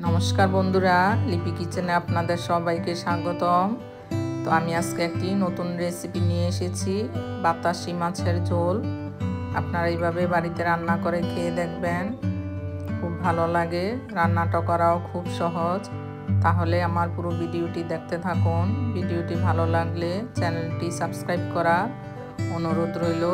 নমস্কার বন্ধুরা, লিপি কিচেনে আপনাদের সবাইকে স্বাগতম। তো আমি আজকে একটি নতুন রেসিপি নিয়ে এসেছি, বাতাসি মাছের ঝোল। আপনারা এইভাবে বাড়িতে রান্না করে খেয়ে দেখবেন, খুব ভালো লাগে। রান্নাটা করাও খুব সহজ। তাহলে আমার পুরো ভিডিওটি দেখতে থাকুন। ভিডিওটি ভালো লাগলে চ্যানেলটি সাবস্ক্রাইব করার অনুরোধ রইল।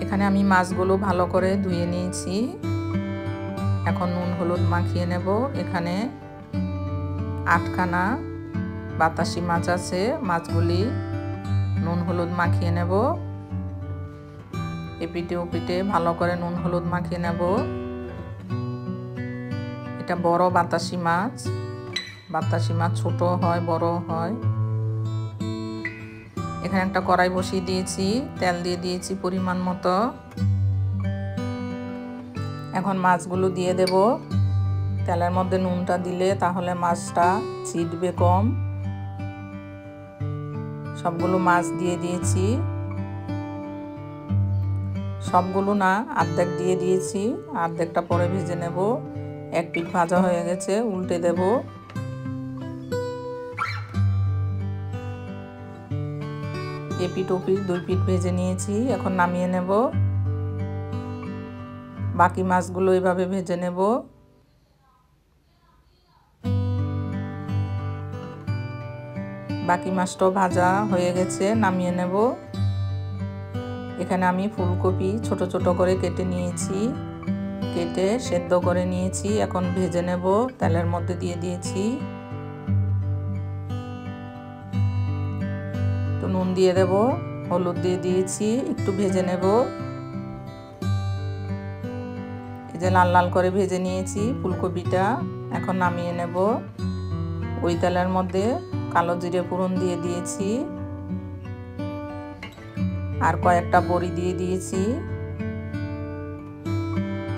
এখানে আমি মাছগুলো ভালো করে ধুয়ে নিয়েছি। এখন নুন হলুদ মাখিয়ে নেব। এখানে 8খানা বাতাসি মাছ আছে। মাছগুলি নুন হলুদ মাখিয়ে নেব। এপিটে ওপিটে ভালো করে নুন হলুদ মাখিয়ে নেব। এটা বড় বাতাসি মাছ। বাতাসি মাছ ছোট হয়, বড় হয়। এখানে একটা কড়াই বসিয়ে দিয়েছি, তেল দিয়ে দিয়েছি পরিমাণ মতো। এখন মাছগুলো দিয়ে দেব। তেলের মধ্যে নুনটা দিলে তাহলে মাছটা ছিটবে কম। সবগুলো মাছ দিয়ে দিয়েছি। সবগুলো না, অর্ধেক দিয়ে দিয়েছি, অর্ধেকটা পরে ভেজে নেব। এক পিঠ ভাজা হয়ে গেছে, উল্টে দেব। এপিঠ ওপিঠ 2 পিঠ ভেজে নিয়েছি। এখন নামিয়ে নেব। বাকি মাছগুলো এভাবে ভেজে নেব। বাকি মাছটাও ভাজা হয়ে গেছে, নামিয়ে নেব। এখানে আমি ফুলকপি ছোট ছোট করে কেটে নিয়েছি, কেটে সেদ্ধ করে নিয়েছি। এখন ভেজে নেব। তেলের মধ্যে দিয়ে দিয়েছি। তো নুন দিয়ে দেব, হলুদ দিয়ে দিয়েছি, একটু ভেজে নেব। এই যে লাল লাল করে ভেজে নিয়েছি ফুলকপিটা। এখন নামিয়ে নেব। ওই তেলের মধ্যে কালো জিরে ফোড়ন দিয়ে দিয়েছি, আর কয়েকটা বড়ি দিয়ে দিয়েছি।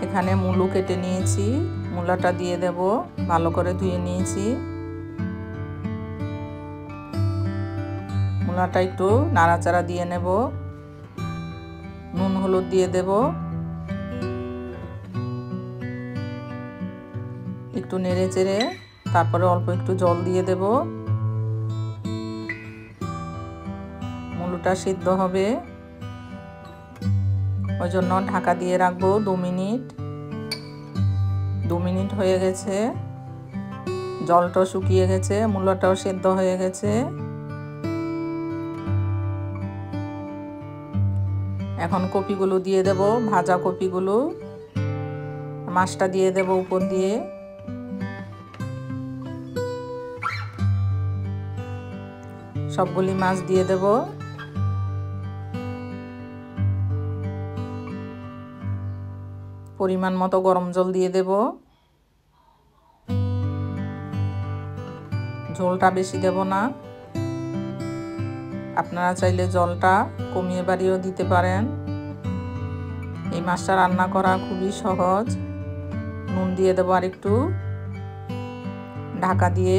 এখানে মূলো কেটে নিয়েছি, মূলাটা দিয়ে দেব। ভালো করে ধুয়ে নিয়েছি। মূলাটা একটু নাড়াচাড়া দিয়ে নেব। নুন হলুদ দিয়ে দেব। একটু নেড়ে চেড়ে তারপরে অল্প একটু জল দিয়ে দেব। মূলটা সিদ্ধ হবে, ওই জন্য ঢাকা দিয়ে রাখবো 2 মিনিট। 2 মিনিট হয়ে গেছে, জলটাও শুকিয়ে গেছে, মূলাটাও সিদ্ধ হয়ে গেছে। এখন কপিগুলো দিয়ে দেব, ভাজা কপিগুলো। মাছটা দিয়ে দেব উপর দিয়ে। সবগুলি মাছ দিয়ে দেব। পরিমাণ মতো গরম জল দিয়ে দেব। ঝোলটা বেশি দেব না। আপনারা চাইলে জলটা কমিয়ে বাড়িয়েও দিতে পারেন। এই মাছটা রান্না করা খুবই সহজ। নুন দিয়ে দেবো আর একটু। ঢাকা দিয়ে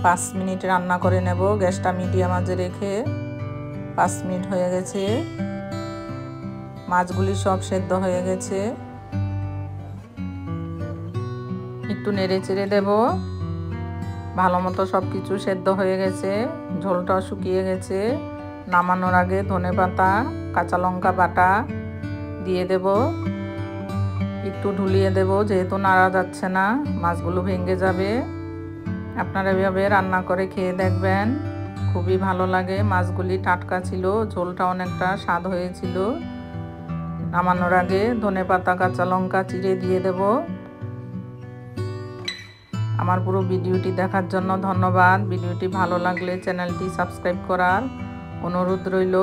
5 মিনিট রান্না করে নেব, গ্যাসটা মিডিয়াম আঁচে রেখে। 5 মিনিট হয়ে গেছে, মাছগুলি সব সেদ্ধ হয়ে গেছে। একটু নেড়ে চেড়ে দেব। ভালো মতো সব কিছু সেদ্ধ হয়ে গেছে, ঝোলটাও শুকিয়ে গেছে। নামানোর আগে ধনেপাতা, কাঁচা লঙ্কা বাটা দিয়ে দেব। একটু ঢুলিয়ে দেব, যেহেতু নাড়া যাচ্ছে না, মাছগুলো ভেঙে যাবে। আপনারা এভাবে রান্না করে খেয়ে দেখবেন, খুবই ভালো লাগে। মাছগুলি টাটকা ছিল, ঝোলটা অনেকটা স্বাদ হয়েছিল। নামানোর আগে ধনেপাতা, কাঁচা লঙ্কা চিড়ে দিয়ে দেব। আমার পুরো ভিডিওটি দেখার জন্য ধন্যবাদ। ভিডিওটি ভালো লাগলে চ্যানেলটি সাবস্ক্রাইব করার অনুরোধ রইল।